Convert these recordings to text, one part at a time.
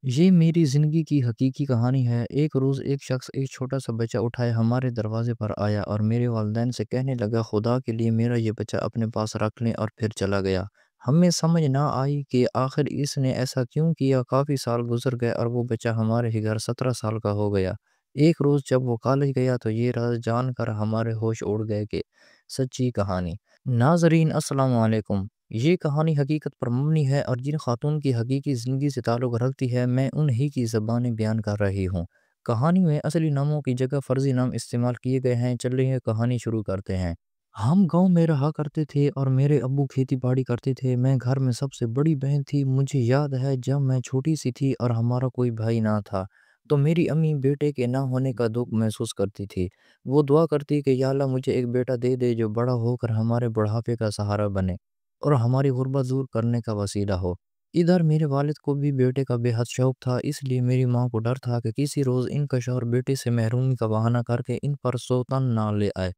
یہ میری زندگی کی حقیقی کہانی ہے۔ ایک روز ایک شخص ایک چھوٹا سا بچہ اٹھائے ہمارے دروازے پر آیا اور میرے والدین سے کہنے لگا، خدا کے لیے میرا یہ بچہ اپنے پاس رکھ لیں، اور پھر چلا گیا۔ ہمیں سمجھ نہ آئی کہ آخر اس نے ایسا کیوں کیا۔ کافی سال گزر گئے اور وہ بچہ ہمارے ہی گھر 17 سال کا ہو گیا۔ ایک روز جب وہ کالج گیا تو یہ راز جان کر ہمارے ہوش اڑ گئے کہ سچی کہانی۔ ناظرین السلام علیکم۔ یہ کہانی حقیقت پر مبنی ہے اور جن خاتون کی حقیقی زندگی سے تعلق رکھتی ہے میں انہی کی زبانیں بیان کر رہی ہوں۔ کہانی میں اصلی ناموں کی جگہ فرضی نام استعمال کیے گئے ہیں۔ چلیے کہانی شروع کرتے ہیں۔ ہم گاؤں میں رہا کرتے تھے اور میرے ابو کھیتی باڑی کرتے تھے۔ میں گھر میں سب سے بڑی بہن تھی۔ مجھے یاد ہے جب میں چھوٹی سی تھی اور ہمارا کوئی بھائی نہ تھا تو میری امی بیٹے کے نہ ہونے کا دکھ محسوس کرتی تھی۔ وہ دعا کرتی کہ یا اللہ مجھے ایک بیٹا دے دے جو بڑا ہو کر ہمارے بڑھاپے کا سہارا بنے اور ہماری غربت دور کرنے کا وسیلہ ہو۔ ادھر میرے والد کو بھی بیٹے کا بے حد شوق تھا، اس لیے میری ماں کو ڈر تھا کہ کسی روز ان کا شوہر بیٹے سے محرومی کا بہانہ کر کے ان پر سوتن نہ لے آئے۔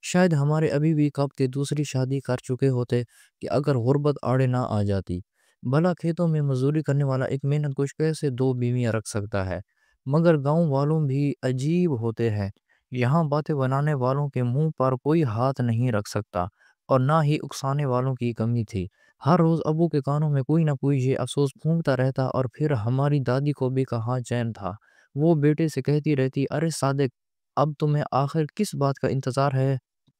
شاید ہمارے ابھی بھی کب کے دوسری شادی کر چکے ہوتے کہ اگر غربت آڑے نہ آ جاتی۔ بھلا کھیتوں میں مزدوری کرنے والا ایک محنت کش کیسے دو بیویاں رکھ سکتا ہے؟ مگر گاؤں والوں بھی عجیب ہوتے ہیں۔ یہاں باتیں بنانے والوں کے منہ پر کوئی ہاتھ نہیں رکھ سکتا اور نہ ہی اکسانے والوں کی کمی تھی۔ ہر روز ابو کے کانوں میں کوئی نہ کوئی یہ افسوس پھونکتا رہتا اور پھر ہماری دادی کو بھی کہاں چین تھا۔ وہ بیٹے سے کہتی رہتی، ارے صادق، اب تمہیں آخر کس بات کا انتظار ہے؟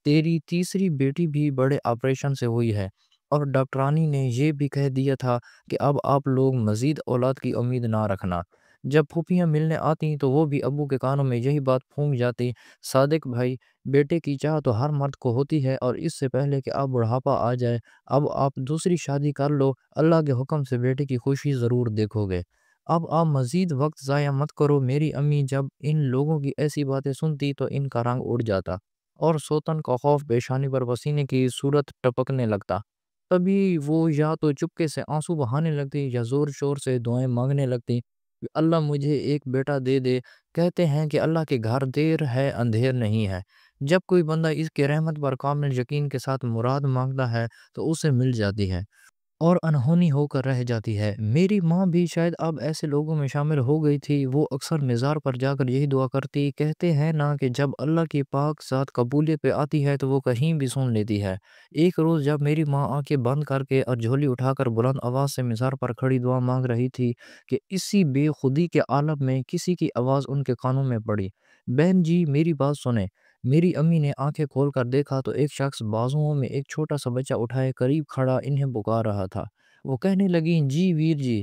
تیری تیسری بیٹی بھی بڑے آپریشن سے ہوئی ہے اور ڈاکٹرانی نے یہ بھی کہہ دیا تھا کہ اب آپ لوگ مزید اولاد کی امید نہ رکھنا۔ جب پھوپھیاں ملنے آتی تو وہ بھی ابو کے کانوں میں یہی بات پھونک جاتی، صادق بھائی، بیٹے کی چاہ تو ہر مرد کو ہوتی ہے اور اس سے پہلے کہ آپ بڑھاپا آ جائے اب آپ دوسری شادی کر لو، اللہ کے حکم سے بیٹے کی خوشی ضرور دیکھو گے۔ اب آپ مزید وقت ضائع مت کرو۔ میری امی جب ان لوگوں کی ایسی باتیں سنتی تو ان کا رنگ اڑ جاتا اور سوتن کا خوف پیشانی پر پسینے کی صورت ٹپکنے لگتا۔ تبھی وہ یا تو چپکے سے آنسو بہانے لگتی یا زور شور سے دعائیں مانگنے لگتی کہ اللہ مجھے ایک بیٹا دے دے۔ کہتے ہیں کہ اللہ کے گھر دیر ہے اندھیر نہیں ہے۔ جب کوئی بندہ اس کے رحمت پر کامل یقین کے ساتھ مراد مانگتا ہے تو اسے مل جاتی ہے اور انہونی ہو کر رہ جاتی ہے۔ میری ماں بھی شاید اب ایسے لوگوں میں شامل ہو گئی تھی۔ وہ اکثر مزار پر جا کر یہی دعا کرتی، کہتے ہیں نا کہ جب اللہ کی پاک ذات قبولیت پہ آتی ہے تو وہ کہیں بھی سن لیتی ہے۔ ایک روز جب میری ماں آنکھیں بند کر کے اور جھولی اٹھا کر بلند آواز سے مزار پر کھڑی دعا مانگ رہی تھی کہ اسی بے خودی کے عالم میں کسی کی آواز ان کے کانوں میں پڑی، بہن جی میری بات سنیں۔ میری امی نے آنکھیں کھول کر دیکھا تو ایک شخص بازوؤں میں ایک چھوٹا سا بچہ اٹھائے قریب کھڑا انہیں پکار رہا تھا۔ وہ کہنے لگی، جی ویر جی،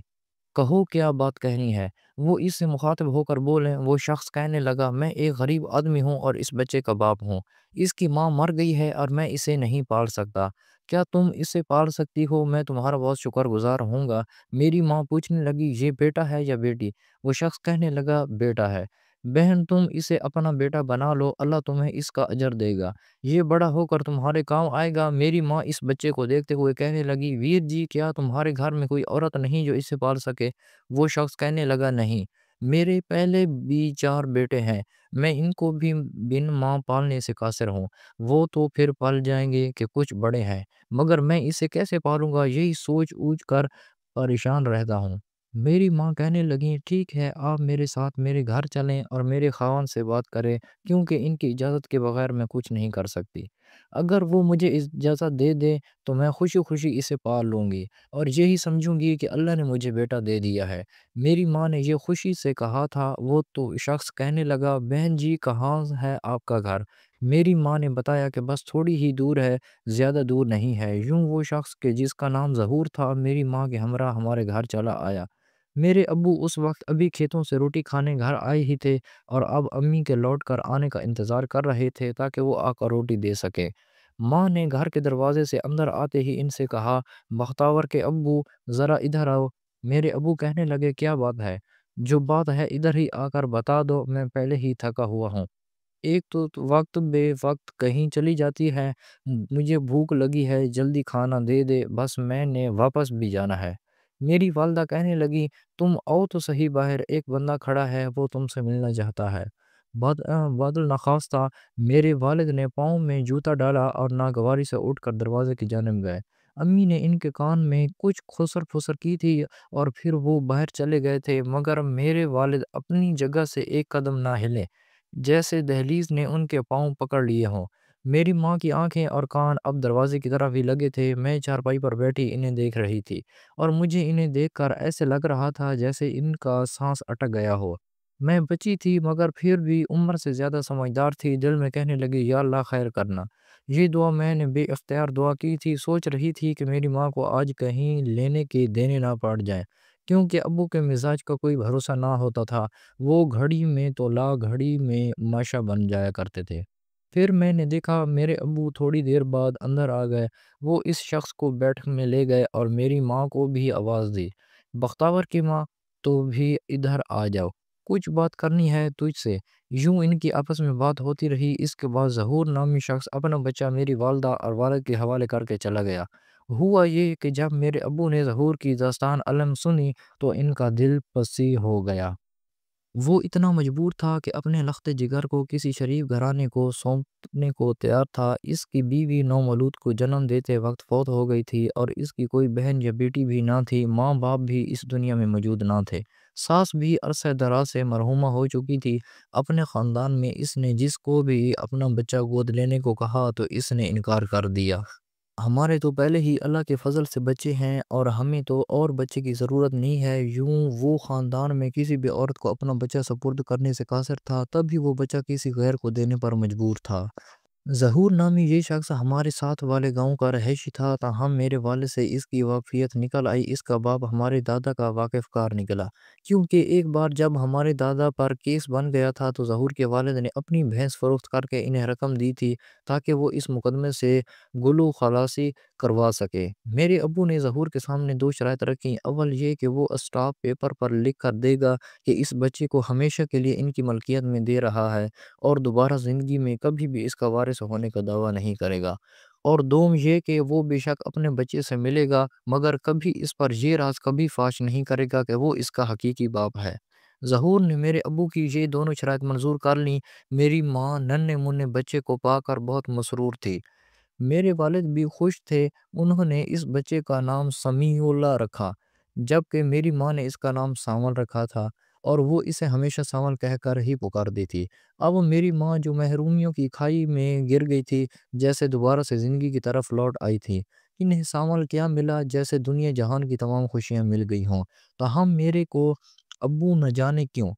کہو کیا بات کہنی ہے۔ وہ اس سے مخاطب ہو کر بولے۔ وہ شخص کہنے لگا، میں ایک غریب آدمی ہوں اور اس بچے کا باپ ہوں۔ اس کی ماں مر گئی ہے اور میں اسے نہیں پال سکتا۔ کیا تم اسے پال سکتی ہو؟ میں تمہارا بہت شکر گزار ہوں گا۔ میری ماں پوچھنے لگی، یہ بیٹا ہے یا بیٹی؟ وہ شخص کہنے لگا، بیٹا ہے۔ بہن تم اسے اپنا بیٹا بنا لو، اللہ تمہیں اس کا اجر دے گا، یہ بڑا ہو کر تمہارے کام آئے گا۔ میری ماں اس بچے کو دیکھتے ہوئے کہنے لگی، ویر جی کیا تمہارے گھر میں کوئی عورت نہیں جو اسے پال سکے؟ وہ شخص کہنے لگا، نہیں، میرے پہلے بھی 4 بیٹے ہیں، میں ان کو بھی بن ماں پالنے سے قاصر ہوں۔ وہ تو پھر پل جائیں گے کہ کچھ بڑے ہیں، مگر میں اسے کیسے پالوں گا، یہی سوچ اوچ کر پریشان رہتا ہوں۔ میری ماں کہنے لگیں، ٹھیک ہے، آپ میرے ساتھ میرے گھر چلیں اور میرے خاوند سے بات کریں، کیونکہ ان کی اجازت کے بغیر میں کچھ نہیں کر سکتی۔ اگر وہ مجھے اجازت دے دیں تو میں خوشی خوشی اسے پال لوں گی اور یہی سمجھوں گی کہ اللہ نے مجھے بیٹا دے دیا ہے۔ میری ماں نے یہ خوشی سے کہا تھا۔ وہ تو شخص کہنے لگا، بہن جی کہاں ہے آپ کا گھر؟ میری ماں نے بتایا کہ بس تھوڑی ہی دور ہے، زیادہ دور نہیں ہے۔ یوں وہ شخص کہ جس کا نام ظہور تھا میری ماں کے ہمراہ ہمارے گھر چلا آیا۔ میرے ابو اس وقت ابھی کھیتوں سے روٹی کھانے گھر آئے ہی تھے اور اب امی کے لوٹ کر آنے کا انتظار کر رہے تھے تاکہ وہ آ کر روٹی دے سکے۔ ماں نے گھر کے دروازے سے اندر آتے ہی ان سے کہا، بختاور کے ابو، ذرا ادھر آؤ۔ میرے ابو کہنے لگے، کیا بات ہے؟ جو بات ہے ادھر ہی آ کر بتا دو، میں پہلے ہی تھکا ہوا ہوں۔ ایک تو وقت بے وقت کہیں چلی جاتی ہے، مجھے بھوک لگی ہے، جلدی کھانا دے دے، بس میں نے واپس بھی جانا ہے۔ میری والدہ کہنے لگی، تم آؤ تو صحیح باہر، ایک بندہ کھڑا ہے، وہ تم سے ملنا چاہتا ہے۔ بادل نخواستہ میرے والد نے پاؤں میں جوتا ڈالا اور ناگواری سے اٹھ کر دروازے کی جانب گئے۔ امی نے ان کے کان میں کچھ خسر پھسر کی تھی اور پھر وہ باہر چلے گئے تھے، مگر میرے والد اپنی جگہ سے ایک قدم نہ ہلے، جیسے دہلیز نے ان کے پاؤں پکڑ لیے ہوں۔ میری ماں کی آنکھیں اور کان اب دروازے کی طرف ہی لگے تھے۔ میں چارپائی پر بیٹھی انہیں دیکھ رہی تھی اور مجھے انہیں دیکھ کر ایسے لگ رہا تھا جیسے ان کا سانس اٹک گیا ہو۔ میں بچی تھی مگر پھر بھی عمر سے زیادہ سمجھدار تھی۔ دل میں کہنے لگی یا اللہ خیر کرنا۔ یہ دعا میں نے بے اختیار دعا کی تھی، سوچ رہی تھی کہ میری ماں کو آج کہیں لینے کے دینے نہ پڑ جائیں، کیونکہ ابو کے مزاج کا کوئی بھروسہ نہ ہوتا تھا، وہ گھڑی میں تو لا گھڑی میں ماشا بن جایا کرتے تھے۔ پھر میں نے دیکھا میرے ابو تھوڑی دیر بعد اندر آ گئے، وہ اس شخص کو بیٹھک میں لے گئے اور میری ماں کو بھی آواز دی، بختاور کی ماں، تو بھی ادھر آ جاؤ، کچھ بات کرنی ہے تجھ سے۔ یوں ان کی آپس میں بات ہوتی رہی۔ اس کے بعد ظہور نامی شخص اپنا بچہ میری والدہ اور والد کے حوالے کر کے چلا گیا۔ ہوا یہ کہ جب میرے ابو نے ظہور کی داستان علم سنی تو ان کا دل پسی ہو گیا۔ وہ اتنا مجبور تھا کہ اپنے لخت جگر کو کسی شریف گھرانے کو سونپنے کو تیار تھا۔ اس کی بیوی نومولود کو جنم دیتے وقت فوت ہو گئی تھی اور اس کی کوئی بہن یا بیٹی بھی نہ تھی۔ ماں باپ بھی اس دنیا میں موجود نہ تھے۔ ساس بھی عرصہ دراز سے مرحومہ ہو چکی تھی۔ اپنے خاندان میں اس نے جس کو بھی اپنا بچہ گود لینے کو کہا تو اس نے انکار کر دیا۔ ہمارے تو پہلے ہی اللہ کے فضل سے بچے ہیں اور ہمیں تو اور بچے کی ضرورت نہیں ہے۔ یوں وہ خاندان میں کسی بھی عورت کو اپنا بچہ سپرد کرنے سے قاصر تھا، تب بھی وہ بچہ کسی غیر کو دینے پر مجبور تھا۔ ظہور نامی یہ شخص ہمارے ساتھ والے گاؤں کا رہائشی تھا، تاہم میرے والد سے اس کی واقفیت نکل آئی۔ اس کا باپ ہمارے دادا کا واقف کار نکلا، کیونکہ ایک بار جب ہمارے دادا پر کیس بن گیا تھا تو ظہور کے والد نے اپنی بھینس فروخت کر کے انہیں رقم دی تھی تاکہ وہ اس مقدمے سے گلو خلاصی کروا سکے۔ میرے ابو نے ظہور کے سامنے دو شرائط رکھیں، اول یہ کہ وہ اسٹاپ پیپر پر لکھ کر دے گا کہ اس بچے کو ہمیشہ کے لیے ان کی ملکیت میں دے رہا ہے اور دوبارہ زندگی میں کبھی بھی اس کا وارث ہونے کا دعویٰ نہیں کرے گا، اور دوم یہ کہ وہ بے شک اپنے بچے سے ملے گا مگر کبھی اس پر یہ راز کبھی فاش نہیں کرے گا کہ وہ اس کا حقیقی باپ ہے۔ ظہور نے میرے ابو کی یہ دونوں شرائط منظور کر لیں۔ میری ماں ننھے منھے بچے کو پا کر بہت مسرور تھی، میرے والد بھی خوش تھے۔ انہوں نے اس بچے کا نام سمیع اللہ رکھا، جبکہ میری ماں نے اس کا نام سانول رکھا تھا اور وہ اسے ہمیشہ سانول کہہ کر ہی پکارتی تھی۔ اب میری ماں جو محرومیوں کی کھائی میں گر گئی تھی، جیسے دوبارہ سے زندگی کی طرف لوٹ آئی تھی۔ انہیں سانول کیا ملا، جیسے دنیا جہان کی تمام خوشیاں مل گئی ہوں، تاہم میرے کو ابو نہ جانے کیوں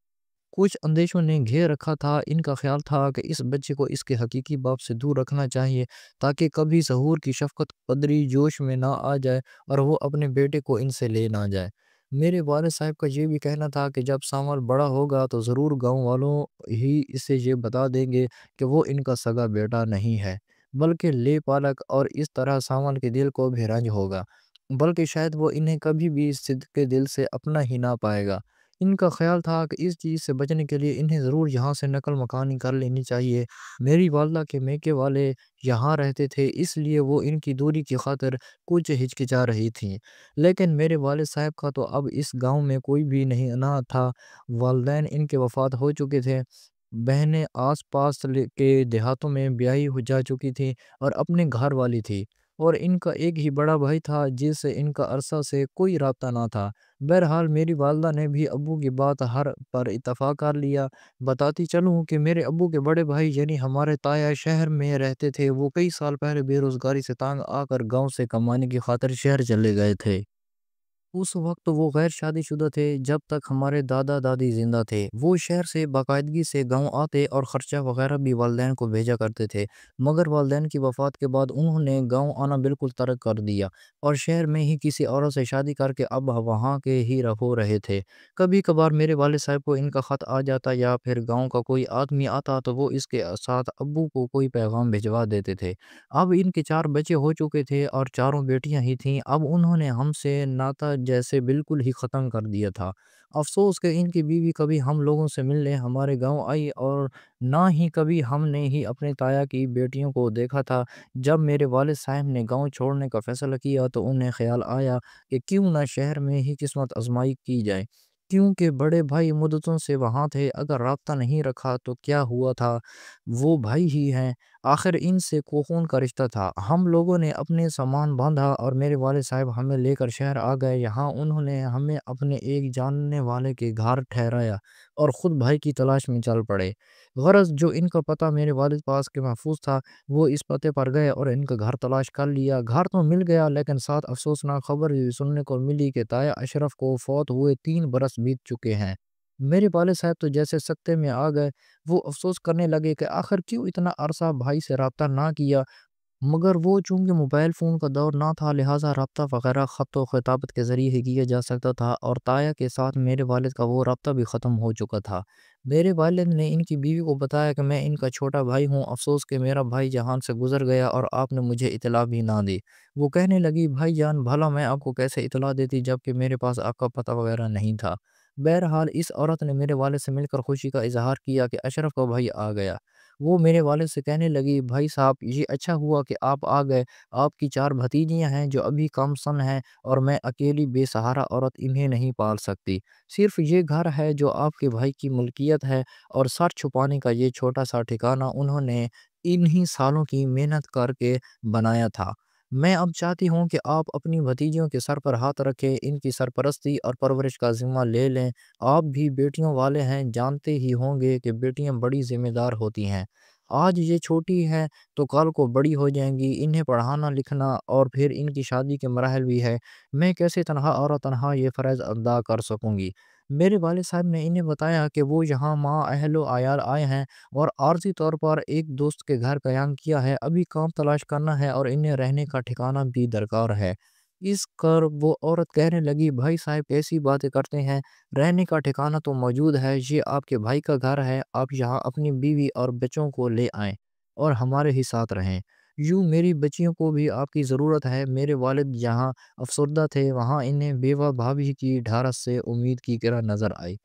کچھ اندیشوں نے گھیر رکھا تھا۔ ان کا خیال تھا کہ اس بچے کو اس کے حقیقی باپ سے دور رکھنا چاہیے تاکہ کبھی ظہور کی شفقت قدری جوش میں نہ آ جائے اور وہ اپنے بیٹے کو ان سے لے نہ جائے۔ میرے والد صاحب کا یہ بھی کہنا تھا کہ جب سانول بڑا ہوگا تو ضرور گاؤں والوں ہی اسے یہ بتا دیں گے کہ وہ ان کا سگا بیٹا نہیں ہے بلکہ لے پالک، اور اس طرح سانول کے دل کو بھی رنج ہوگا، بلکہ شاید وہ انہیں کبھی بھی صدق دل سے اپنا ہی نہ پائے گا۔ ان کا خیال تھا کہ اس چیز سے بچنے کے لیے انہیں ضرور یہاں سے نقل مکانی کر لینی چاہیے۔ میری والدہ کے میکے والے یہاں رہتے تھے، اس لیے وہ ان کی دوری کی خاطر کچھ ہچکچا رہی تھیں، لیکن میرے والد صاحب کا تو اب اس گاؤں میں کوئی بھی نہیں نہ تھا۔ والدین ان کے وفات ہو چکے تھے، بہنیں آس پاس کے دیہاتوں میں بیاہی ہو جا چکی تھیں اور اپنے گھر والی تھی، اور ان کا ایک ہی بڑا بھائی تھا جس سے ان کا عرصہ سے کوئی رابطہ نہ تھا۔ بہرحال میری والدہ نے بھی ابو کی بات ہر پر اتفاق کر لیا۔ بتاتی چلوں کہ میرے ابو کے بڑے بھائی یعنی ہمارے تایا شہر میں رہتے تھے، وہ کئی سال پہلے بے روزگاری سے تنگ آ کر گاؤں سے کمانے کی خاطر شہر چلے گئے تھے۔ اس وقت وہ غیر شادی شدہ تھے جب تک ہمارے دادا دادی زندہ تھے۔ وہ شہر سے باقاعدگی سے گاؤں آتے اور خرچہ وغیرہ بھی والدین کو بھیجا کرتے تھے، مگر والدین کی وفات کے بعد انہوں نے گاؤں آنا بالکل ترک کر دیا اور شہر میں ہی کسی عورت سے شادی کر کے اب وہاں کے ہی ہو رہے تھے۔ کبھی کبھار میرے والد صاحب کو ان کا خط آ جاتا یا پھر گاؤں کا کوئی آدمی آتا تو وہ اس کے ساتھ ابو کو کوئی پیغام بھجوا دیتے تھے۔ اب ان کے چار بچے ہو چکے تھے اور چاروں بیٹیاں ہی تھیں۔ اب انہوں نے ہم سے ناتا جیسے بالکل ہی ختم کر دیا تھا۔ افسوس کہ ان کی بیوی کبھی ہم لوگوں سے ملنے ہمارے گاؤں آئی اور نہ ہی کبھی ہم نے ہی اپنے تایا کی بیٹیوں کو دیکھا تھا۔ جب میرے والد صاحب نے گاؤں چھوڑنے کا فیصلہ کیا تو انہیں خیال آیا کہ کیوں نہ شہر میں ہی قسمت آزمائی کی جائے۔ کیونکہ بڑے بھائی مدتوں سے وہاں تھے، اگر رابطہ نہیں رکھا تو کیا ہوا تھا، وہ بھائی ہی ہیں، آخر ان سے خون کا رشتہ تھا۔ ہم لوگوں نے اپنے سامان باندھا اور میرے والد صاحب ہمیں لے کر شہر آ گئے۔ یہاں انہوں نے ہمیں اپنے ایک جاننے والے کے گھر ٹھہرایا اور خود بھائی کی تلاش میں چل پڑے۔ غرض جو ان کا پتہ میرے والد پاس کے محفوظ تھا، وہ اس پتے پر گئے اور ان کا گھر تلاش کر لیا۔ گھر تو مل گیا، لیکن ساتھ افسوسناک خبر یہ سننے کو ملی کہ تایا اشرف کو فوت ہوئے 3 برس بیت چکے ہیں۔ میرے والد صاحب تو جیسے سکتے میں آ گئے، وہ افسوس کرنے لگے کہ آخر کیوں اتنا عرصہ بھائی سے رابطہ نہ کیا، مگر وہ چونکہ موبائل فون کا دور نہ تھا، لہٰذا رابطہ وغیرہ خط و خطابت کے ذریعے ہی کیا جا سکتا تھا، اور تایا کے ساتھ میرے والد کا وہ رابطہ بھی ختم ہو چکا تھا۔ میرے والد نے ان کی بیوی کو بتایا کہ میں ان کا چھوٹا بھائی ہوں، افسوس کہ میرا بھائی جہان سے گزر گیا اور آپ نے مجھے اطلاع بھی نہ دی۔ وہ کہنے لگی، بھائی جان بھلا میں آپ کو کیسے اطلاع دیتی جبکہ میرے پاس آپ کا پتہ وغیرہ نہیں تھا۔ بہرحال اس عورت نے میرے والد سے مل کر خوشی کا اظہار کیا کہ اشرف کا بھائی آ گیا۔ وہ میرے والد سے کہنے لگی، بھائی صاحب یہ اچھا ہوا کہ آپ آ گئے، آپ کی 4 بھتیجیاں ہیں جو ابھی کم سن ہیں، اور میں اکیلی بے سہارا عورت انہیں نہیں پال سکتی۔ صرف یہ گھر ہے جو آپ کے بھائی کی ملکیت ہے، اور سر چھپانے کا یہ چھوٹا سا ٹھکانہ انہوں نے انہی سالوں کی محنت کر کے بنایا تھا۔ میں اب چاہتی ہوں کہ آپ اپنی بھتیجیوں کے سر پر ہاتھ رکھیں، ان کی سرپرستی اور پرورش کا ذمہ لے لیں۔ آپ بھی بیٹیوں والے ہیں، جانتے ہی ہوں گے کہ بیٹیاں بڑی ذمہ دار ہوتی ہیں۔ آج یہ چھوٹی ہیں تو کل کو بڑی ہو جائیں گی، انہیں پڑھانا لکھنا اور پھر ان کی شادی کے مراحل بھی ہے۔ میں کیسے تنہا اور تنہا یہ فرض ادا کر سکوں گی؟ میرے والد صاحب نے انہیں بتایا کہ وہ یہاں ماں اہل و عیال آئے ہیں اور عارضی طور پر ایک دوست کے گھر قیام کیا ہے، ابھی کام تلاش کرنا ہے اور انہیں رہنے کا ٹھکانہ بھی درکار ہے۔ اس کر وہ عورت کہنے لگی، بھائی صاحب کیسی باتیں کرتے ہیں، رہنے کا ٹھکانہ تو موجود ہے، یہ آپ کے بھائی کا گھر ہے، آپ یہاں اپنی بیوی اور بچوں کو لے آئیں اور ہمارے ہی ساتھ رہیں۔ یوں میری بچیوں کو بھی آپ کی ضرورت ہے۔ میرے والد جہاں افسردہ تھے، وہاں انہیں بیوہ بھابھی کی ڈھارس سے امید کی کرن نظر آئی۔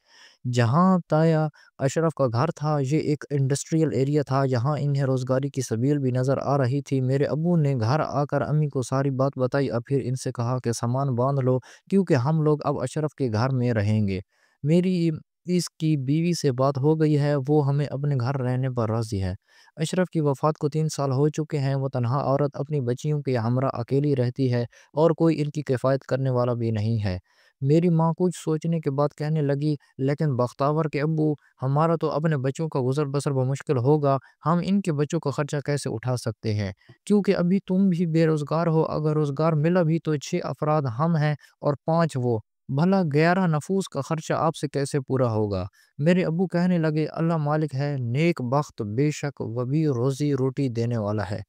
جہاں تایا اشرف کا گھر تھا، یہ ایک انڈسٹریل ایریا تھا، جہاں انہیں روزگاری کی سبیل بھی نظر آ رہی تھی۔ میرے ابو نے گھر آ کر امی کو ساری بات بتائی اور پھر ان سے کہا کہ سامان باندھ لو، کیونکہ ہم لوگ اب اشرف کے گھر میں رہیں گے۔ میری اس کی بیوی سے بات ہو گئی ہے، وہ ہمیں اپنے گھر رہنے پر راضی ہے۔ اشرف کی وفات کو 3 سال ہو چکے ہیں، وہ تنہا عورت اپنی بچیوں کے ہمراہ اکیلی رہتی ہے اور کوئی ان کی کفایت کرنے والا بھی نہیں ہے۔ میری ماں کچھ سوچنے کے بعد کہنے لگی، لیکن بختاور کے ابو، ہمارا تو اپنے بچوں کا گزر بسر بمشکل ہوگا، ہم ان کے بچوں کا خرچہ کیسے اٹھا سکتے ہیں، کیونکہ ابھی تم بھی بے روزگار ہو، اگر روزگار ملا بھی تو 6 افراد ہم ہیں اور 5 وہ، بھلا 11 نفوس کا خرچہ آپ سے کیسے پورا ہوگا؟ میرے ابو کہنے لگے، اللہ مالک ہے، نیک بخت، بے شک وہ بھی روزی روٹی دینے والا ہے،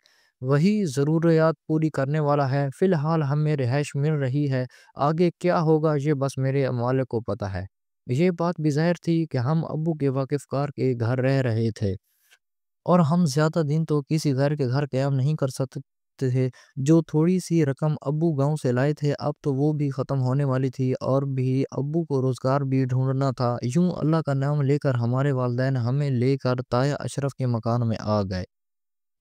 وہی ضروریات پوری کرنے والا ہے، فی الحال ہمیں رہائش مل رہی ہے، آگے کیا ہوگا یہ بس میرے مالک کو پتہ ہے۔ یہ بات بھی ظاہر تھی کہ ہم ابو کے واقف کار کے گھر رہ رہے تھے اور ہم زیادہ دن تو کسی غیر کے گھر قیام نہیں کر سکتے تھے۔ جو تھوڑی سی رقم ابو گاؤں سے لائے تھے، اب تو وہ بھی ختم ہونے والی تھی اور بھی ابو کو روزگار بھی ڈھونڈنا تھا۔ یوں اللہ کا نام لے کر ہمارے والدین ہمیں لے کر تایا اشرف کے مکان میں آ گئے۔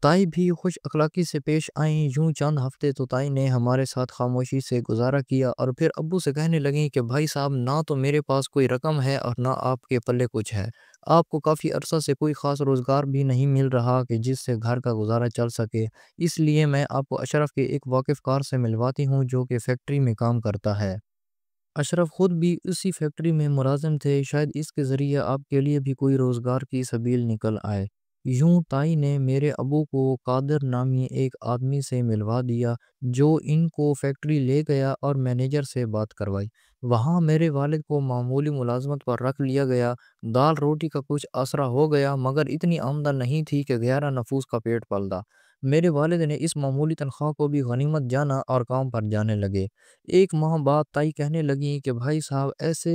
تائی بھی خوش اخلاقی سے پیش آئیں۔ یوں چند ہفتے تو تائی نے ہمارے ساتھ خاموشی سے گزارا کیا اور پھر ابو سے کہنے لگیں کہ بھائی صاحب، نہ تو میرے پاس کوئی رقم ہے اور نہ آپ کے پلے کچھ ہے، آپ کو کافی عرصہ سے کوئی خاص روزگار بھی نہیں مل رہا کہ جس سے گھر کا گزارا چل سکے، اس لیے میں آپ کو اشرف کے ایک واقف کار سے ملواتی ہوں جو کہ فیکٹری میں کام کرتا ہے۔ اشرف خود بھی اسی فیکٹری میں ملازم تھے، شاید اس کے ذریعے آپ کے لیے بھی کوئی روزگار کی سبیل نکل آئے۔ یوں تائی نے میرے ابو کو قادر نامی ایک آدمی سے ملوا دیا جو ان کو فیکٹری لے گیا اور مینیجر سے بات کروائی۔ وہاں میرے والد کو معمولی ملازمت پر رکھ لیا گیا، دال روٹی کا کچھ آسرا ہو گیا، مگر اتنی آمدن نہیں تھی کہ 11 نفوس کا پیٹ پلتا۔ میرے والد نے اس معمولی تنخواہ کو بھی غنیمت جانا اور کام پر جانے لگے۔ ایک ماہ بعد تائی کہنے لگی کہ بھائی صاحب، ایسے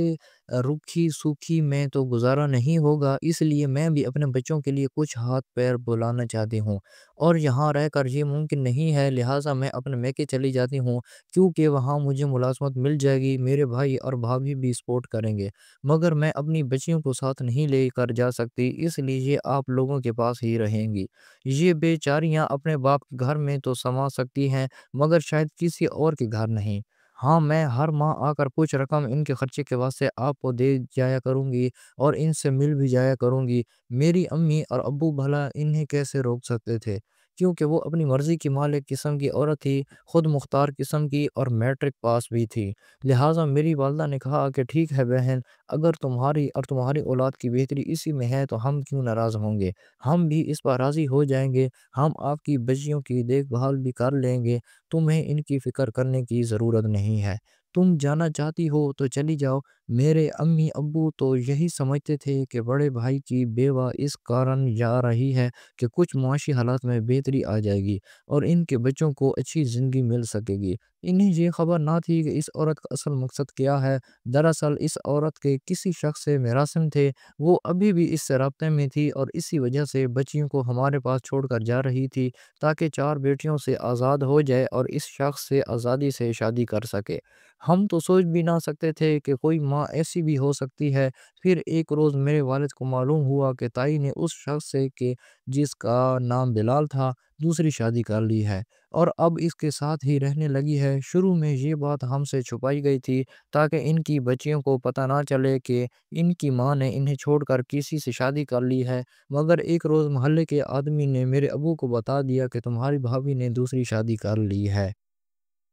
روکھی سوکھی میں تو گزارا نہیں ہوگا، اس لیے میں بھی اپنے بچوں کے لیے کچھ ہاتھ پیر بلانا چاہتی ہوں اور یہاں رہ کر یہ ممکن نہیں ہے، لہٰذا میں اپنے میکے چلی جاتی ہوں، کیونکہ وہاں مجھے ملازمت مل جائے گی، میرے بھائی اور بھابھی بھی سپورٹ کریں گے، مگر میں اپنی بچیوں کو ساتھ نہیں لے کر جا سکتی، اس لیے یہ آپ لوگوں کے پاس ہی رہیں گی۔ یہ بیچاریاں اپنے باپ کے گھر میں تو سما سکتی ہیں، مگر شاید کسی اور کے گھر نہیں۔ ہاں، میں ہر ماہ آ کر کچھ رقم ان کے خرچے کے واسطے آپ کو دے جایا کروں گی اور ان سے مل بھی جایا کروں گی۔ میری امی اور ابو بھلا انہیں کیسے روک سکتے تھے؟ کیونکہ وہ اپنی مرضی کی مالک قسم کی عورت تھی، خود مختار قسم کی، اور میٹرک پاس بھی تھی۔ لہٰذا میری والدہ نے کہا کہ ٹھیک ہے بہن، اگر تمہاری اور تمہاری اولاد کی بہتری اسی میں ہے تو ہم کیوں ناراض ہوں گے؟ ہم بھی اس پر راضی ہو جائیں گے، ہم آپ کی بچیوں کی دیکھ بھال بھی کر لیں گے، تمہیں ان کی فکر کرنے کی ضرورت نہیں ہے۔ تم جانا چاہتی ہو تو چلی جاؤ۔ میرے امی ابو تو یہی سمجھتے تھے کہ بڑے بھائی کی بیوہ اس کارن جا رہی ہے کہ کچھ معاشی حالات میں بہتری آ جائے گی اور ان کے بچوں کو اچھی زندگی مل سکے گی۔ انہیں یہ خبر نہ تھی کہ اس عورت کا اصل مقصد کیا ہے۔ دراصل اس عورت کے کسی شخص سے مراسم تھے، وہ ابھی بھی اس سے رابطے میں تھی اور اسی وجہ سے بچیوں کو ہمارے پاس چھوڑ کر جا رہی تھی تاکہ 4 بیٹیوں سے آزاد ہو جائے اور اس شخص سے آزادی سے شادی کر سکے۔ ہم تو سوچ بھی نہ سکتے تھے کہ کوئی ماں ایسی بھی ہو سکتی ہے۔ پھر ایک روز میرے والد کو معلوم ہوا کہ تائی نے اس شخص سے کہ جس کا نام بلال تھا دوسری شادی کر لی ہے اور اب اس کے ساتھ ہی رہنے لگی ہے۔ شروع میں یہ بات ہم سے چھپائی گئی تھی تاکہ ان کی بچیوں کو پتہ نہ چلے کہ ان کی ماں نے انہیں چھوڑ کر کسی سے شادی کر لی ہے، مگر ایک روز محلے کے آدمی نے میرے ابو کو بتا دیا کہ تمہاری بھابھی نے دوسری شادی کر لی ہے۔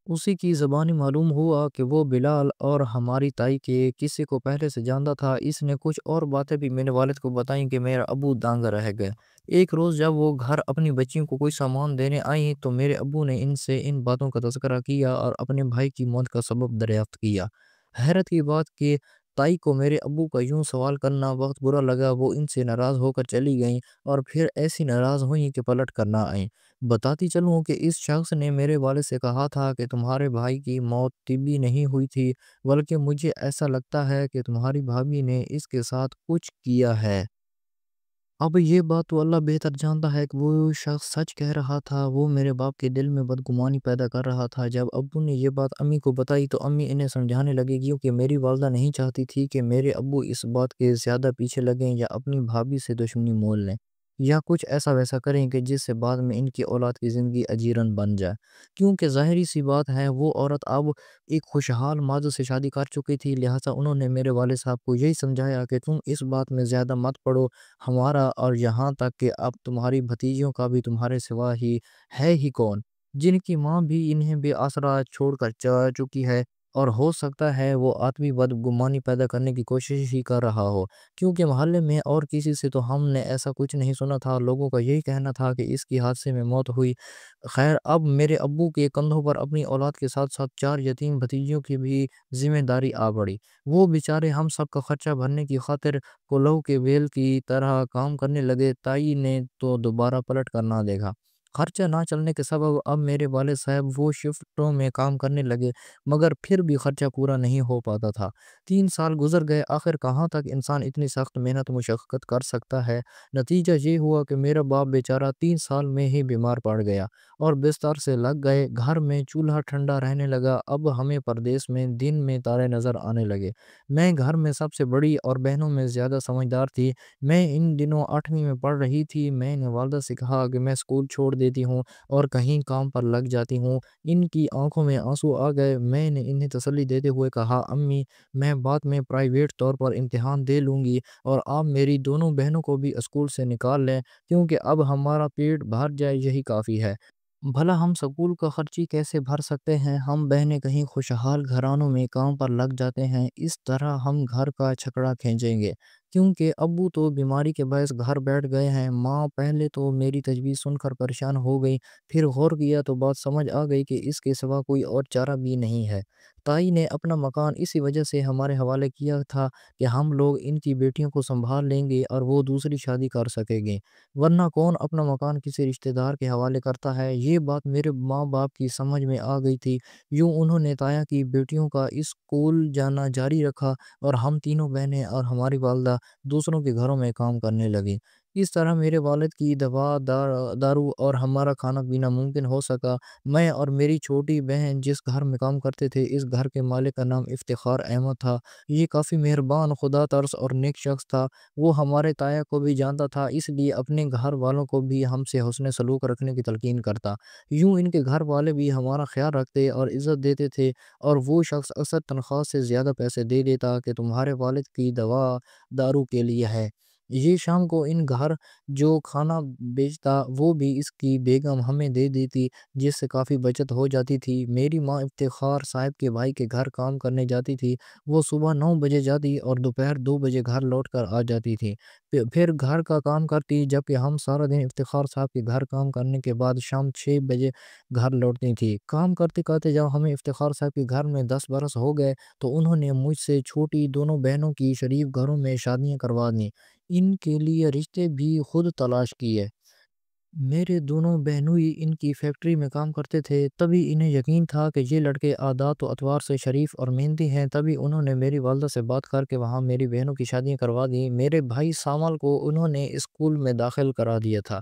اسی کی زبانی معلوم ہوا کہ وہ بلال اور ہماری تائی کے کسی کو پہلے سے جانتا تھا۔ اس نے کچھ اور باتیں بھی میرے والد کو بتائیں کہ میرا ابو دانگ رہ گئے۔ ایک روز جب وہ گھر اپنی بچیوں کو کوئی سامان دینے آئیں تو میرے ابو نے ان سے ان باتوں کا تذکرہ کیا اور اپنے بھائی کی موت کا سبب دریافت کیا۔ حیرت کی بات کہ تائی کو میرے ابو کا یوں سوال کرنا بہت برا لگا۔ وہ ان سے ناراض ہو کر چلی گئیں اور پھر ایسی ناراض ہوئیں کہ پلٹ کر نہ آئیں۔ بتاتی چلوں کہ اس شخص نے میرے والد سے کہا تھا کہ تمہارے بھائی کی موت طبی نہیں ہوئی تھی، بلکہ مجھے ایسا لگتا ہے کہ تمہاری بھابھی نے اس کے ساتھ کچھ کیا ہے۔ اب یہ بات تو اللہ بہتر جانتا ہے کہ وہ شخص سچ کہہ رہا تھا۔ وہ میرے باپ کے دل میں بدگمانی پیدا کر رہا تھا۔ جب ابو نے یہ بات امی کو بتائی تو امی انہیں سمجھانے لگی کیونکہ میری والدہ نہیں چاہتی تھی کہ میرے ابو اس بات کے زیادہ پیچھے لگیں یا اپنی بھابھی سے دشمنی مول لیں یا کچھ ایسا ویسا کریں کہ جس سے بعد میں ان کی اولاد کی زندگی اجیرن بن جائے، کیونکہ ظاہری سی بات ہے وہ عورت اب ایک خوشحال مادو سے شادی کر چکی تھی۔ لہٰذا انہوں نے میرے والد صاحب کو یہی سمجھایا کہ تم اس بات میں زیادہ مت پڑو ہمارا، اور یہاں تک کہ اب تمہاری بھتیجیوں کا بھی تمہارے سوا ہی ہے ہی کون، جن کی ماں بھی انہیں بے آسرا چھوڑ کر جا چکی ہے، اور ہو سکتا ہے وہ آدمی بدگمانی پیدا کرنے کی کوشش ہی کر رہا ہو، کیونکہ محلے میں اور کسی سے تو ہم نے ایسا کچھ نہیں سنا تھا۔ لوگوں کا یہی کہنا تھا کہ اس کی حادثے میں موت ہوئی۔ خیر، اب میرے ابو کے کندھوں پر اپنی اولاد کے ساتھ ساتھ 4 یتیم بھتیجیوں کی بھی ذمہ داری آ پڑی۔ وہ بیچارے ہم سب کا خرچہ بھرنے کی خاطر کلہوں کے بیل کی طرح کام کرنے لگے۔ تائی نے تو دوبارہ پلٹ کر نہ دیکھا۔ خرچہ نہ چلنے کے سبب اب میرے والد صاحب وہ شفٹوں میں کام کرنے لگے، مگر پھر بھی خرچہ پورا نہیں ہو پاتا تھا۔ 3 سال گزر گئے، آخر کہاں تک انسان اتنی سخت محنت و مشقت کر سکتا ہے؟ نتیجہ یہ ہوا کہ میرا باپ بیچارہ 3 سال میں ہی بیمار پڑ گیا اور بستر سے لگ گئے۔ گھر میں چولہا ٹھنڈا رہنے لگا۔ اب ہمیں پردیس میں دن میں تارے نظر آنے لگے۔ میں گھر میں سب سے بڑی اور بہنوں میں زیادہ سمجھدار تھی۔ میں ان دنوں 8ویں میں پڑھ رہی تھی۔ میں نے والدہ سے کہا کہ میں اسکول چھوڑ دیتی ہوں اور کہیں کام پر لگ جاتی ہوں۔ ان کی آنکھوں میں آنسو آ گئے۔ میں نے انہیں تسلی دیتے ہوئے کہا امی، میں بعد میں پرائیویٹ طور پر امتحان دے لوں گی اور آپ میری دونوں بہنوں کو بھی اسکول سے نکال لیں، کیونکہ اب ہمارا پیٹ بھر جائے یہی کافی ہے۔ بھلا ہم سکول کا خرچی کیسے بھر سکتے ہیں؟ ہم بہنیں کہیں خوشحال گھرانوں میں کام پر لگ جاتے ہیں، اس طرح ہم گھر کا چھکڑا کھینچیں گے، کیونکہ ابو تو بیماری کے باعث گھر بیٹھ گئے ہیں۔ ماں پہلے تو میری تجویز سن کر پریشان ہو گئی، پھر غور کیا تو بات سمجھ آ گئی کہ اس کے سوا کوئی اور چارہ بھی نہیں ہے۔ تائی نے اپنا مکان اسی وجہ سے ہمارے حوالے کیا تھا کہ ہم لوگ ان کی بیٹیوں کو سنبھال لیں گے اور وہ دوسری شادی کر سکیں گے، ورنہ کون اپنا مکان کسی رشتہ دار کے حوالے کرتا ہے؟ یہ بات میرے ماں باپ کی سمجھ میں آ گئی تھی۔ یوں انہوں نے تایا کی بیٹیوں کا اسکول جانا جاری رکھا اور ہم تینوں بہنیں اور ہماری والدہ دوسروں کے گھروں میں کام کرنے لگے۔ اس طرح میرے والد کی دوا دارو اور ہمارا کھانا پینا ممکن ہو سکا۔ میں اور میری چھوٹی بہن جس گھر میں کام کرتے تھے، اس گھر کے مالک کا نام افتخار احمد تھا۔ یہ کافی مہربان، خدا ترس اور نیک شخص تھا۔ وہ ہمارے تایا کو بھی جانتا تھا، اس لیے اپنے گھر والوں کو بھی ہم سے حسن سلوک رکھنے کی تلقین کرتا۔ یوں ان کے گھر والے بھی ہمارا خیال رکھتے اور عزت دیتے تھے، اور وہ شخص اکثر تنخواہ سے زیادہ پیسے دے دیتا کہ تمہارے والد کی دوا دارو کے لیے ہے۔ یہ شام کو ان گھر جو کھانا بیچتا وہ بھی اس کی بیگم ہمیں دے دیتی، جس سے کافی بچت ہو جاتی تھی۔ میری ماں افتخار صاحب کے بھائی کے گھر کام کرنے جاتی تھی۔ وہ صبح 9 بجے جاتی اور دوپہر 2 بجے گھر لوٹ کر آ جاتی تھی۔ پھر گھر کا کام کرتی، جبکہ ہم سارا دن افتخار صاحب کے گھر کام کرنے کے بعد شام 6 بجے گھر لوٹتی تھی۔ کام کرتے کرتے جب ہمیں افتخار صاحب کے گھر میں 10 برس ہو گئے تو انہوں نے مجھ سے چھوٹی دونوں بہنوں کی شریف گھروں میں شادیاں کروا دیں۔ ان کے لیے رشتے بھی خود تلاش کیے۔ میرے دونوں بہنوئی ان کی فیکٹری میں کام کرتے تھے، تبھی انہیں یقین تھا کہ یہ لڑکے عادات و اطوار سے شریف اور محنتی ہیں۔ تبھی انہوں نے میری والدہ سے بات کر کے وہاں میری بہنوں کی شادیاں کروا دیں۔ میرے بھائی سامال کو انہوں نے اسکول میں داخل کرا دیا تھا،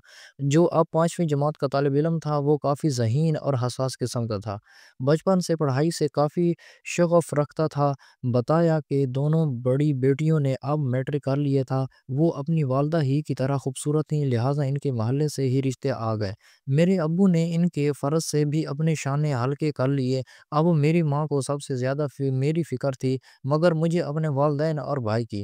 جو اب 5ویں جماعت کا طالب علم تھا۔ وہ کافی ذہین اور حساس قسم کا تھا، بچپن سے پڑھائی سے کافی شغف رکھتا تھا۔ بتایا کہ دونوں بڑی بیٹیوں نے اب میٹرک کر لیا تھا، وہ اپنی والدہ ہی کی طرح خوبصورت تھیں، لہٰذا ان کے محلے سے ہی رشتے آ گئے۔ میرے ابو نے ان کے فرض سے بھی اپنے شانے ہلکے کر لیے۔ اب میری ماں کو سب سے زیادہ میری فکر تھی، مگر مجھے اپنے والدین اور بھائی کی۔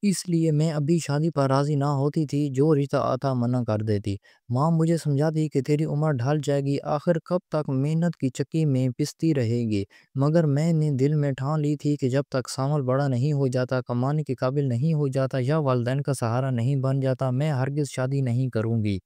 اس لیے میں ابھی شادی پر راضی نہ ہوتی تھی، جو رشتہ آتا منع کر دیتی۔ ماں مجھے سمجھاتی کہ تیری عمر ڈھل جائے گی، آخر کب تک محنت کی چکی میں پستی رہے گی۔ مگر میں نے دل میں ٹھان لی تھی کہ جب تک سامل بڑا نہیں ہو جاتا، کمانے کے قابل نہیں ہو جاتا یا والدین کا سہارا نہیں بن جاتا، میں ہرگز شادی نہیں کروں گی۔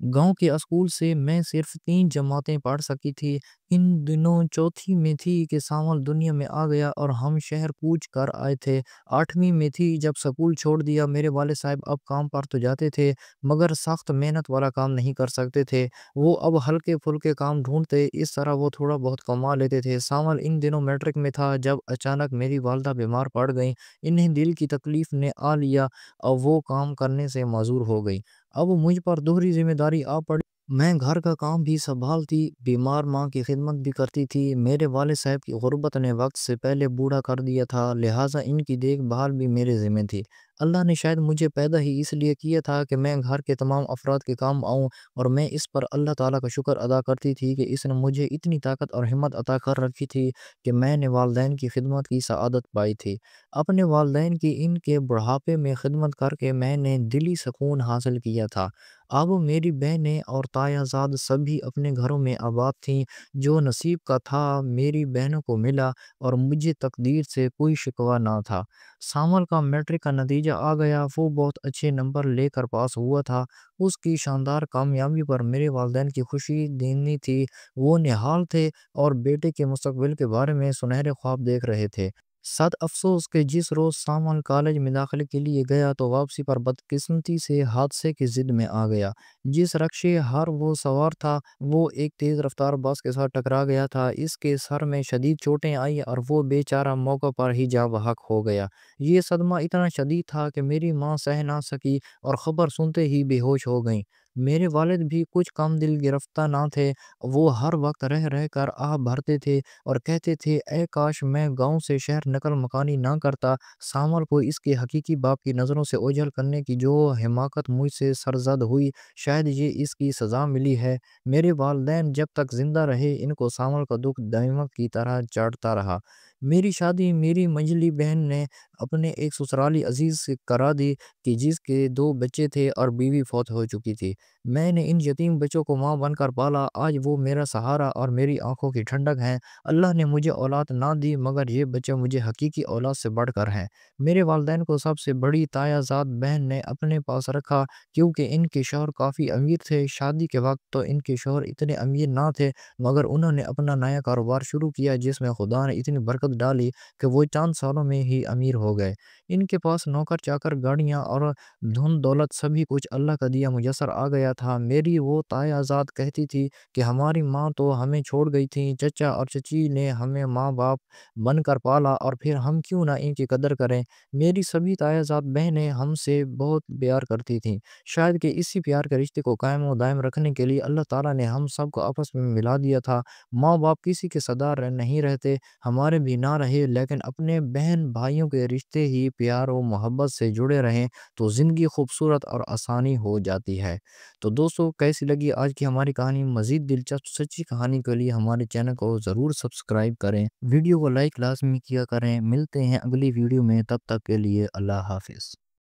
گاؤں کے اسکول سے میں صرف 3 جماعتیں پڑھ سکی تھی۔ ان دنوں چوتھی میں تھی کہ سامل دنیا میں آ گیا اور ہم شہر کوچ کر آئے تھے۔ 8ویں میں تھی جب سکول چھوڑ دیا۔ میرے والد صاحب اب کام پر تو جاتے تھے، مگر سخت محنت والا کام نہیں کر سکتے تھے۔ وہ اب ہلکے پھلکے کام ڈھونڈتے، اس طرح وہ تھوڑا بہت کما لیتے تھے۔ سامل ان دنوں میٹرک میں تھا جب اچانک میری والدہ بیمار پڑ گئیں۔ انہیں دل کی تکلیف نے آ لیا اور وہ کام کرنے سے معذور ہو گئی۔ اب مجھ پر دوہری ذمہ داری آ پڑی۔ میں گھر کا کام بھی سنبھالتی، بیمار ماں کی خدمت بھی کرتی تھی۔ میرے والد صاحب کی غربت نے وقت سے پہلے بوڑھا کر دیا تھا، لہٰذا ان کی دیکھ بھال بھی میرے ذمہ تھی۔ اللہ نے شاید مجھے پیدا ہی اس لیے کیا تھا کہ میں گھر کے تمام افراد کے کام آؤں، اور میں اس پر اللہ تعالیٰ کا شکر ادا کرتی تھی کہ اس نے مجھے اتنی طاقت اور ہمت عطا کر رکھی تھی کہ میں نے والدین کی خدمت کی سعادت پائی تھی۔ اپنے والدین کی ان کے بڑھاپے میں خدمت کر کے میں نے دلی سکون حاصل کیا تھا۔ اب میری بہنیں اور تایا زاد سبھی اپنے گھروں میں آباد تھیں۔ جو نصیب کا تھا میری بہنوں کو ملا، اور مجھے تقدیر سے کوئی شکوہ نہ تھا۔ سامل کا میٹرک کا نتیجہ آ گیا، وہ بہت اچھے نمبر لے کر پاس ہوا تھا۔ اس کی شاندار کامیابی پر میرے والدین کی خوشی دینی تھی۔ وہ نہال تھے اور بیٹے کے مستقبل کے بارے میں سنہرے خواب دیکھ رہے تھے۔ صد افسوس کہ جس روز سامل کالج میں داخلے کے لیے گیا تو واپسی پر بدقسمتی سے حادثے کی زد میں آ گیا۔ جس رکشے ہر وہ سوار تھا، وہ ایک تیز رفتار بس کے ساتھ ٹکرا گیا تھا۔ اس کے سر میں شدید چوٹیں آئیں اور وہ بے چارہ موقع پر ہی جاں بحق ہو گیا۔ یہ صدمہ اتنا شدید تھا کہ میری ماں سہ نہ سکی اور خبر سنتے ہی بے ہوش ہو گئیں۔ میرے والد بھی کچھ کم دل گرفتہ نہ تھے، وہ ہر وقت رہ رہ کر آہ بھرتے تھے اور کہتے تھے اے کاش میں گاؤں سے شہر نقل مکانی نہ کرتا۔ سامل کو اس کے حقیقی باپ کی نظروں سے اوجھل کرنے کی جو حماقت مجھ سے سرزد ہوئی، شاید یہ اس کی سزا ملی ہے۔ میرے والدین جب تک زندہ رہے ان کو سامل کا دکھ دیمک کی طرح چاٹتا رہا۔ میری شادی میری منجلی بہن نے اپنے ایک سسرالی عزیز سے کرا دی کہ جس کے 2 بچے تھے اور بیوی فوت ہو چکی تھی۔ میں نے ان یتیم بچوں کو ماں بن کر پالا، آج وہ میرا سہارا اور میری آنکھوں کی ٹھنڈک ہیں۔ اللہ نے مجھے اولاد نہ دی، مگر یہ بچے مجھے حقیقی اولاد سے بڑھ کر ہیں۔ میرے والدین کو سب سے بڑی تایا زاد بہن نے اپنے پاس رکھا، کیونکہ ان کے شوہر کافی امیر تھے۔ شادی کے وقت تو ان کے شوہر اتنے امیر نہ تھے، مگر انہوں نے اپنا نیا کاروبار شروع کیا جس میں خدا نے اتنی برکت برکت ڈالی کہ وہ چند سالوں میں ہی امیر ہو گئے۔ ان کے پاس نوکر چاکر، گاڑیاں اور دھن دولت سبھی کچھ اللہ کا دیا میسر آ گیا تھا۔ میری وہ تایا ذات کہتی تھی کہ ہماری ماں تو ہمیں چھوڑ گئی تھی، چچا اور چچی نے ہمیں ماں باپ بن کر پالا، اور پھر ہم کیوں نہ ان کی قدر کریں۔ میری سبھی تایا ذات بہنیں ہم سے بہت پیار کرتی تھیں۔ شاید کہ اسی پیار کے رشتے کو قائم و دائم رکھنے کے لیے اللہ تعالیٰ نے ہم سب کو آپس میں ملا دیا تھا۔ ماں باپ کسی کے صدر نہیں رہتے، ہمارے بھی نہ رہے، لیکن اپنے بہن بھائیوں کے رشتے ہی پیار و محبت سے جڑے رہیں تو زندگی خوبصورت اور آسانی ہو جاتی ہے۔ تو دوستو، کیسی لگی آج کی ہماری کہانی؟ مزید دلچسپ سچی کہانی کے لیے ہمارے چینل کو ضرور سبسکرائب کریں، ویڈیو کو لائک لازمی کیا کریں۔ ملتے ہیں اگلی ویڈیو میں، تب تک کے لیے اللہ حافظ۔